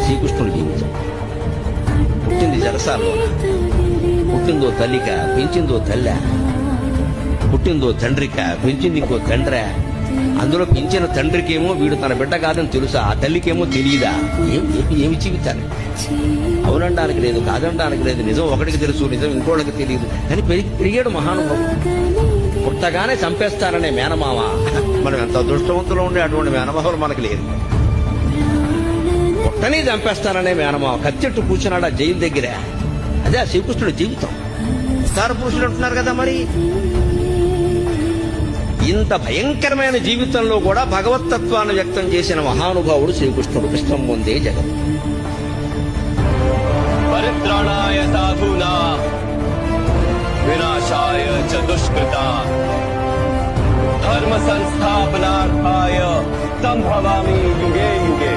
శ్రీకృష్ణుడి జీవితం. పుట్టింది జలసాల్లో, పుట్టిందో తల్లిక, పెంచిందో తల్లి, పుట్టిందో తండ్రిక, పెంచింది ఇంకో తండ్రి. అందులో పెంచిన తండ్రికేమో వీడు తన బిడ్డ కాదని తెలుసా, ఆ తల్లికేమో తెలియదా? ఏమి జీవితాన్ని అవునడానికి లేదు, కాదనడానికి లేదు. నిజం ఒకటికి తెలుసు, నిజం ఇంకోళ్ళకి తెలియదు. కానీ పెరిగాడు మహానుభావుడు. పుట్టగానే చంపేస్తాననే మేనమామ. మనం ఎంత అదృష్టవంతులో ఉండే అటువంటి మేనమామలు మనకు లేదు. పుట్టని చంపేస్తాననే మేనమామ కత్తెట్టు కూర్చున్నాడు ఆ జైలు దగ్గర. అదే ఆ శ్రీకృష్ణుడి జీవితం. అవతార పురుషులు అంటున్నారు కదా, మరి ఇంత భయంకరమైన జీవితంలో కూడా భగవత్తత్వాన్ని వ్యక్తం చేసిన మహానుభావుడు శ్రీకృష్ణుడు. కృష్ణం పొందే జగత్. పరిత్రాణాయ సాధూనాం వినాశాయ చ దుష్కృతాం ధర్మ సంస్థాపనార్థాయ సంభవామి యుగే యుగే.